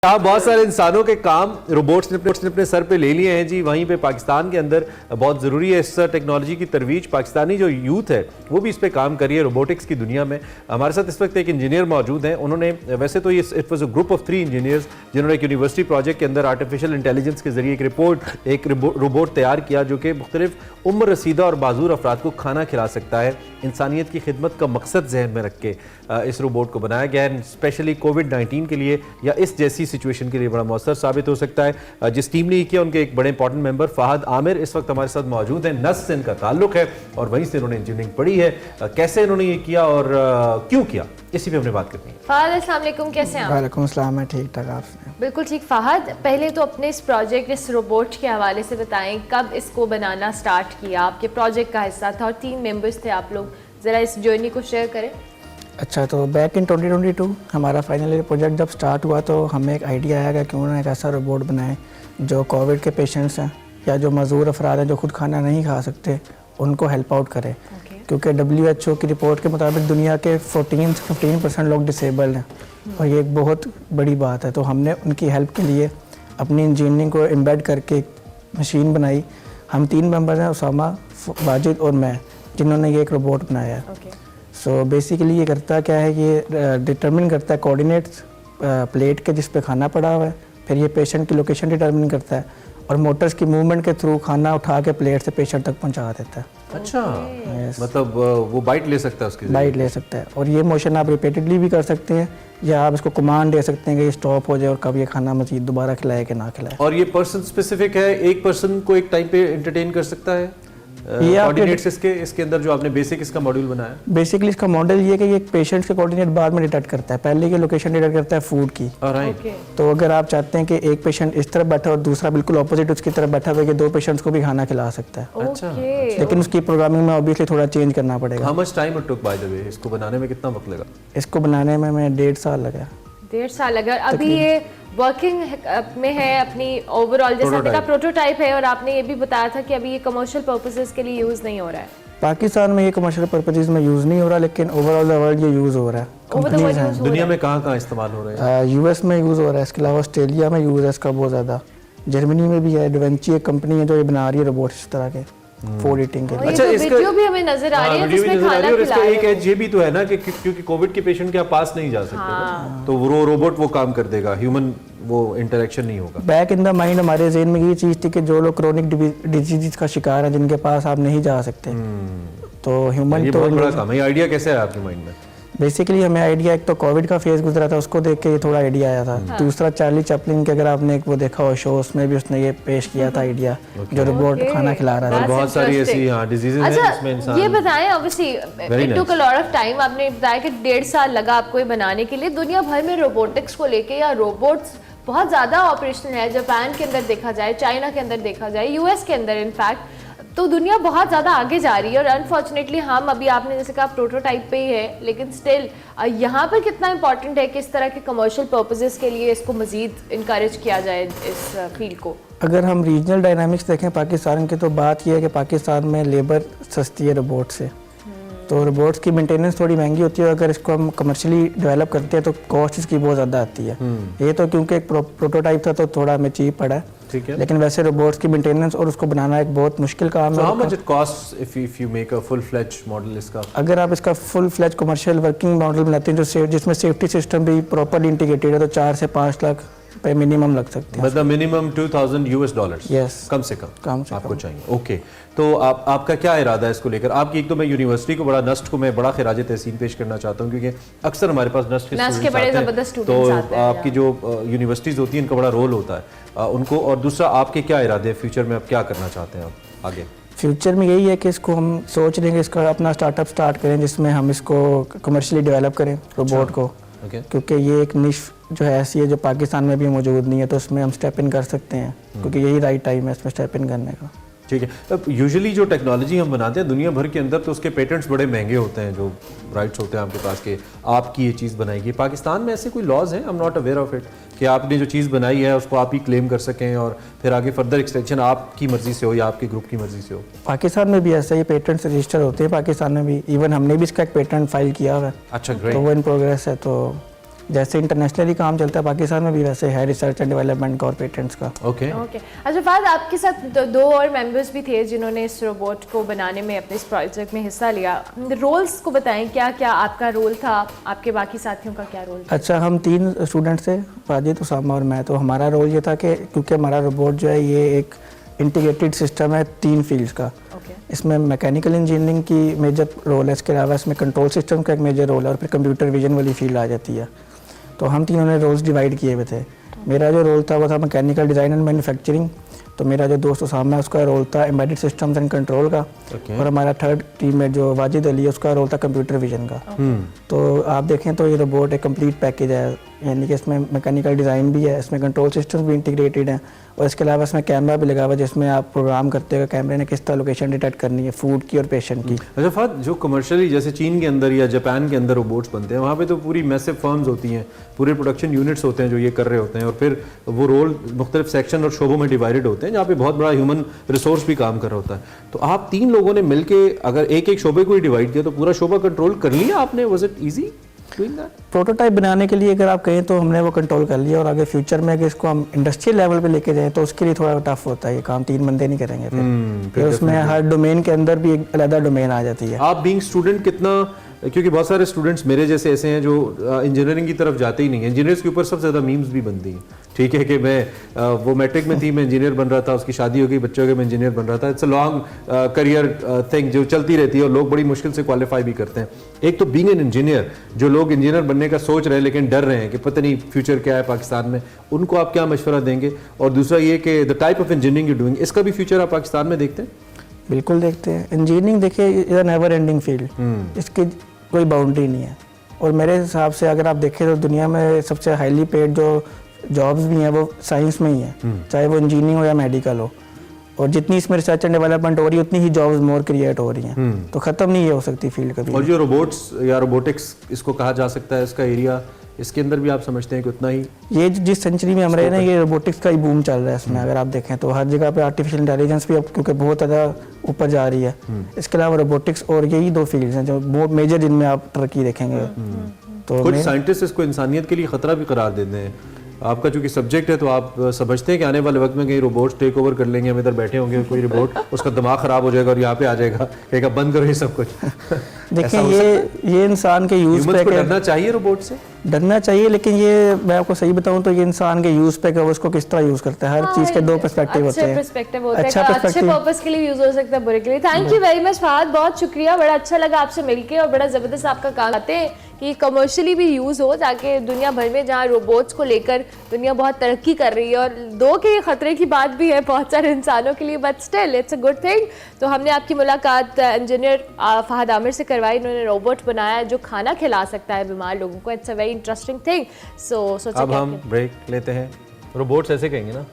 आप बहुत सारे इंसानों के काम रोबोट्स ने अपने सर पे ले लिए हैं जी। वहीं पे पाकिस्तान के अंदर बहुत ज़रूरी है इस टेक्नोलॉजी की तरवीज। पाकिस्तानी जो यूथ है वो भी इस पे काम कर रही है रोबोटिक्स की दुनिया में। हमारे साथ इस वक्त एक इंजीनियर मौजूद हैं। उन्होंने वैसे तो ये it was a group of 3 engineers जिन्होंने एक यूनिवर्सिटी प्रोजेक्ट के अंदर आर्टिफिशियल इंटेलिजेंस के जरिए एक रोबोट तैयार किया जो कि मुख्तलिफ उम्र रसीदा और बाजूर अफराद को खाना खिला सकता है। इंसानियत की खिदमत का मकसद जहन में रख के इस रोबोट को बनाया गया है। स्पेशली कोविड-19 के लिए या इस जैसी सिचुएशन के लिए बड़ा मौसर साबित हो सकता है। जिस टीम ने ये किया उनके एक बड़े इंपॉर्टेंट मेंबर फहद आमिर इस वक्त हमारे साथ मौजूद हैं। नस से इनका ताल्लुक है और वहीं से इन्होंने इंजीनियरिंग पढ़ी है। कैसे इन्होंने ये किया और क्यों किया, इसी पे हमने बात करनी है। फहद अस्सलाम वालेकुम, कैसे हैं आप? वालेकुम अस्सलाम, मैं ठीक ठाक। आपसे बिल्कुल ठीक। फहद, पहले तो अपने इस प्रोजेक्ट, इस रोबोट के हवाले से बताएं, कब इसको बनाना स्टार्ट किया, आपके प्रोजेक्ट का हिस्सा था और 3 मेंबर्स थे आप लोग, ज़रा इस जर्नी को शेयर करें। अच्छा, तो बैक इन 2022 हमारा फाइनल ईयर प्रोजेक्ट जब स्टार्ट हुआ तो हमें एक आइडिया आया कि क्यों ना एक ऐसा रोबोट बनाएं जो कोविड के पेशेंट्स हैं या जो मजदूर अफराद हैं जो खुद खाना नहीं खा सकते उनको हेल्प आउट करें। क्योंकि WHO की रिपोर्ट के मुताबिक दुनिया के 14 से 15% लोग डिसेबल्ड हैं और ये एक बहुत बड़ी बात है। तो हमने उनकी हेल्प के लिए अपनी इंजीनियरिंग को एम्बेड करके एक मशीन बनाई। हम 3 मेंबर हैं, उसामा, वाजिद और मैं, जिन्होंने ये एक रोबोट बनाया है। सो बेसिकली ये करता क्या है, ये डिटरमिन करता है कोऑर्डिनेट्स प्लेट के जिस पे खाना पड़ा हुआ है, फिर ये पेशेंट की लोकेशन डिटरमिन करता है और मोटर्स की मूवमेंट के थ्रू खाना उठा के प्लेट से पेशेंट तक पहुंचा देता है। अच्छा, मतलब वो बाइट ले सकता है, उसकी बाइट ले सकता है और ये मोशन आप रिपीटेडली भी कर सकते हैं या आप इसको कमांड दे सकते हैं कि ये स्टॉप हो जाए और कब ये खाना मजीद दोबारा खिलाए कि ना खिलाए। और ये पर्सन स्पेसिफिक है, एक पर्सन को एक टाइम पे एंटरटेन कर सकता है। कोऑर्डिनेट्स इसके अंदर जो आपने बेसिक इसका मॉड्यूल बनाया, बेसिकली इसका मॉडल ये है कि ये पेशेंट्स के कोऑर्डिनेट बाद में डिटेक्ट करता है, पहले की लोकेशन डिटेक्ट करता है फूड की। तो अगर आप चाहते हैं कि एक पेशेंट इस तरफ बैठा और दूसरा बिल्कुल ऑपोजिट उसकी तरफ बैठा हुआ, कि 2 पेशेंट्स को भी खाना खिला सकता है। अच्छा, लेकिन उसकी प्रोग्रामिंग में ऑब्वियसली थोड़ा चेंज करना पड़ेगा। How much time it took by the way, इसको बनाने में कितना वक्त लगा? इसको बनाने में मैं 1.5 साल लगा। 1.5 साल लगा। अभी ये वर्किंग में है अपनी ओवरऑल, जैसे आपने कहा प्रोटोटाइप है और आपने ये भी बताया था कि अभी ये कमर्शियल पर्पसेस के लिए यूज़ नहीं हो रहा है। पाकिस्तान में ये कमर्शियल पर्पसेस में यूज़ नहीं हो रहा, लेकिन ओवरऑल द वर्ल्ड ये यूज़ हो रहा है। कंपनीज हैं दुनिया में कहाँ इस्तेमाल हो रहा है? US में यूज़ हो रहा है, इसके अलावा ऑस्ट्रेलिया में यूज़ है इसका बहुत ज़्यादा। जर्मनी में भी है, डिवेंची एक कंपनी है जो ये बना रही है रोबोट इस तरह के फूड ईटिंग के। अच्छा, इसका वीडियो भी हमें नजर आ रही है जिसमें खाना खिला रहे हैं। एक एज ये भी तो है ना कि क्योंकि कोविड के पेशेंट के आप पास नहीं जा सकते, तो वो रोबोट वो काम कर देगा, ह्यूमन वो इंटरेक्शन नहीं होगा। बैक इन द माइंड हमारे ज़हन में ये चीज़ थी कि जो लोग क्रोनिक डिजीज का शिकार हैं जिनके पास आप नहीं जा सकते, तो ह्यूमन ये बहुत बड़ा काम है। ये आइडिया कैसे है आपके माइंड में? बेसिकली हमें आइडिया, एक तो कोविड का फेज गुजरा था उसको देख के ये थोड़ा आइडिया आया था। दूसरा चार्ली चैपलिन के, अगर आपने एक वो देखा हो शो, उसमें भी उसने ये पेश किया था आइडिया, जो रोबोट खाना खिला रहा था। बहुत सारी ऐसी डिजीजेस हैं जिसमें इंसान। ये बताएं, obviously it took a lot of time. आपने बताया कि 1.5 साल लगा आपको ये बनाने के लिए। दुनिया भर में रोबोटिक्स को लेके या रोबोट्स बहुत ज़्यादा ऑपरेशनल है। जापान के अंदर देखा जाए, चाइना के अंदर देखा जाए, US के अंदर इनफैक्ट, तो दुनिया बहुत ज़्यादा आगे जा रही है। और अनफॉर्चुनेटली हम अभी, आपने जैसे कहा, प्रोटोटाइप पे ही है, लेकिन स्टिल यहाँ पर कितना इंपॉर्टेंट है कि इस तरह के कमर्शियल पर्पसेस के लिए इसको मज़ीद इनकरेज किया जाए इस फील्ड को। अगर हम रीजनल डायनामिक्स देखें पाकिस्तान के, तो बात यह है कि पाकिस्तान में लेबर सस्ती है रोबोट से, तो रोबोट्स की मेंटेनेंस थोड़ी महंगी होती है। अगर इसको हम कमर्शियली डेवलप करते हैं तो कॉस्ट इसकी बहुत ज़्यादा आती है। ये तो क्योंकि एक प्रोटोटाइप था तो थोड़ा हमें चीप पड़ा है, ठीक है। लेकिन वैसे रोबोट्स की मेंटेनेंस और उसको बनाना एक बहुत मुश्किल काम है। How much it cost if you make a full fledge model इसका? अगर आप इसका full fledge commercial working model बनाते हैं जो जिसमें सेफ्टी सिस्टम भी प्रॉपर्ली इंटीग्रेटेड है, तो 4 से 5 लाख पे मिनिमम लग सकते हैं। मतलब मिनिमम $2,000 यस, कम से कम आपको चाहिए। ओके, तो आपका क्या इरादा है इसको लेकर? आपकी एक तो मैं यूनिवर्सिटी को बड़ा, नस्ट को मैं बड़ा खिराज तहसीन पेश करना चाहता हूँ, क्योंकि अक्सर हमारे पास नस्ट के बड़े ज़बरदस्त स्टूडेंट्स आते हैं, तो आपकी जो यूनिवर्सिटीज़ होती हैं इनका बड़ा रोल होता है उनको। और दूसरा, आपके क्या इरादे हैं फ्यूचर में, आप क्या करना चाहते हैं आप आगे? फ्यूचर में यही है कि इसको हम सोच रहे हैं कि इसका अपना स्टार्टअप स्टार्ट करें जिसमें हम इसको कमर्शियली डेवलप करें रोबोट को, क्योंकि ये एक निश जो है ऐसी है जो पाकिस्तान में भी मौजूद नहीं है, तो उसमें हम स्टेप इन कर सकते हैं, क्योंकि यही राइट टाइम है इसमें स्टेप इन करने का। ठीक है। अब यूजुअली जो टेक्नोलॉजी हम बनाते हैं दुनिया भर के अंदर, तो उसके पेटेंट्स बड़े महंगे होते हैं, जो राइट्स होते हैं आपके पास के आपकी ये चीज़ बनाएगी। पाकिस्तान में ऐसे कोई लॉज हैं? I am not aware of it, कि आपने जो चीज़ बनाई है उसको आप ही क्लेम कर सकें और फिर आगे फर्दर एक्सटेंशन आपकी मर्जी से हो या आपके ग्रुप की मर्जी से हो? पाकिस्तान में भी ऐसा ही पेटेंट्स रजिस्टर होते हैं पाकिस्तान में भी। इवन हमने भी इसका एक पेटेंट फाइल किया हुआ है। अच्छा, ग्रेट। तो वो इन प्रोग्रेस है, तो जैसे इंटरनेशनली काम चलता है पाकिस्तान में भी, वैसे है रिसर्च एंड डेवलपमेंट का और पेटेंट्स का। Okay okay. अच्छा फहद, आपके साथ दो और मेंबर्स भी थे जिन्होंने इस रोबोट को बनाने में, अपने इस प्रोजेक्ट में हिस्सा लिया। रोल्स को बताएं, क्या क्या आपका रोल था, आपके बाकी साथियों का क्या रोल था? अच्छा, हम 3 स्टूडेंट्स थे, वाजिद, उसामा और मैं। तो हमारा रोल ये था कि क्योंकि हमारा रोबोट जो है ये एक इंटीग्रेटेड सिस्टम है 3 फील्ड्स का। इसमें मैकेनिकल इंजीनियरिंग की मेजर रोल है, इसके अलावा इसमें कंट्रोल सिस्टम का एक मेजर रोल है और फिर कंप्यूटर विजन वाली फील्ड आ जाती है। तो हम तीनों ने रोल्स डिवाइड किए हुए थे। मेरा जो रोल था वो था मैकेनिकल डिज़ाइन एंड मैन्युफैक्चरिंग। तो मेरा जो दोस्त उसामा है उसका रोल था एम्बेडेड सिस्टम्स एंड कंट्रोल का। और हमारा थर्ड टीम में जो वाजिद अली है उसका रोल था कंप्यूटर विजन का। तो आप देखें तो ये रोबोट एक कंप्लीट पैकेज है, यानी कि इसमें मैकेनिकल डिज़ाइन भी है, इसमें कंट्रोल सिस्टम्स भी इंटीग्रेटेड हैं और इसके अलावा इसमें कैमरा भी लगा हुआ है जिसमें आप प्रोग्राम करते हो कैमरे ने किस तरह लोकेशन डिटेक्ट करनी है फूड की और पेशेंट की। अच्छा फहद, जो कमर्शियली जैसे चीन के अंदर या जापान के अंदर रोबोट्स बनते हैं, वहाँ पे तो पूरी मैसिव फर्म्स होती हैं, पूरे प्रोडक्शन यूनिट्स होते हैं जो ये कर रहे होते हैं और फिर वो रोल मुख्तलिफ सेक्शन और शोबों में डिवाइडेड होते हैं जहाँ पे बहुत बड़ा ह्यूमन रिसोर्स भी काम कर रहा होता है। तो आप 3 लोगों ने मिलके अगर एक शोबे को ही डिवाइड किया तो पूरा शोबा कंट्रोल कर लिया आपने? Was it easy doing that? Prototype बनाने के लिए अगर आप कहें तो हमने वो कंट्रोल कर लिया और आगे फ्यूचर में अगर इसको हम इंडस्ट्रियल लेवल पे लेके जाएं तो उसके लिए थोड़ा टफ होता है, ये काम 3 बंदे नहीं करेंगे। फिर उसमें हर डोमेन के अंदर भी एक अलग डोमेन आ जाती है। आप बीइंग स्टूडेंट कितना, क्योंकि बहुत सारे स्टूडेंट्स मेरे जैसे ऐसे हैं जो इंजीनियरिंग की तरफ जाते ही नहीं हैं, इंजीनियर्स के ऊपर सबसे ज़्यादा मीम्स भी बनती हैं, ठीक है, कि मैं वो मैट्रिक में थी, मैं इंजीनियर बन रहा था, उसकी शादी हो गई, बच्चे हो गए, मैं इंजीनियर बन रहा था। It's a long career thing जो चलती रहती है और लोग बड़ी मुश्किल से क्वालिफाई भी करते हैं। एक तो बीइंग एन इंजीनियर, जो लोग इंजीनियर बनने का सोच रहे हैं लेकिन डर रहे हैं कि पता नहीं फ्यूचर क्या है पाकिस्तान में, उनको आप क्या मशवरा देंगे? और दूसरा ये कि the type of engineering you doing, इसका भी फ्यूचर आप पाकिस्तान में देखते हैं? बिल्कुल देखते हैं। इंजीनियरिंग देखिए is a never ending field, इसकी कोई बाउंड्री नहीं है। और मेरे हिसाब से अगर आप देखें तो दुनिया में सबसे हाईली पेड जो जॉब्स भी हैं वो साइंस में ही है, चाहे वो इंजीनियरिंग हो या मेडिकल हो। और जितनी इसमें रिसर्च एंड डेवलपमेंट हो रही है उतनी ही जॉब्स मोर क्रिएट हो रही हैं, तो ख़त्म नहीं हो सकती फील्ड कभी। और जो रोबोट्स या रोबोटिक्स इसको कहा जा सकता है, इसका एरिया, इसके अंदर भी आप समझते हैं कि उतना ही, ये जिस सेंचुरी में हम रहे हैं ना, ये रोबोटिक्स का ही बूम चल रहा है इसमें। अगर आप देखें तो हर जगह पे आर्टिफिशियल इंटेलिजेंस भी अब क्योंकि बहुत ज़्यादा ऊपर जा रही है। इसके अलावा रोबोटिक्स और यही 2 फील्ड्स हैं जो बहुत मेजर, जिनमें आप तरक्की देखेंगे। तो कुछ साइंटिस्ट इसको इंसानियत के लिए खतरा भी करार देते हैं। आपका चूंकि सब्जेक्ट है तो आप समझते हैं कि आने वाले वक्त में कहीं रोबोट्स टेक ओवर कर लेंगे, हम इधर बैठे होंगे, कोई रोबोट उसका दिमाग खराब हो जाएगा और यहाँ पे आ जाएगा, कहेगा बंद करो ये सब कुछ। देखिए ये इंसान के यूज पे, डरना चाहिए रोबोट से? डरना चाहिए, लेकिन ये मैं आपको सही बताऊं तो ये इंसान के यूज पे कि वो उसको किस तरह यूज करता है। हर चीज के 2 पर्सपेक्टिव होते हैं। अच्छे पर्पस के लिए यूज हो सकता है, बुरे के लिए। Thank you very much Fahad, बहुत शुक्रिया, बड़ा अच्छा लगा आपसे मिलके और बड़ा जबरदस्त आपका काम आते हैं कि कमर्शियली भी यूज हो, ताकि दुनिया भर में जहाँ रोबोट्स को लेकर दुनिया बहुत तरक्की कर रही है और 2 के खतरे की बात भी है बहुत सारे इंसानों के लिए, but still it's a good thing. तो हमने आपकी मुलाकात इंजीनियर फहद आमिर से करवाई, इन्होंने रोबोट बनाया जो खाना खिला सकता है बीमार लोगों को। It's a very interesting thing. So अब हम ब्रेक लेते हैं। रोबोट्स ऐसे कहेंगे ना?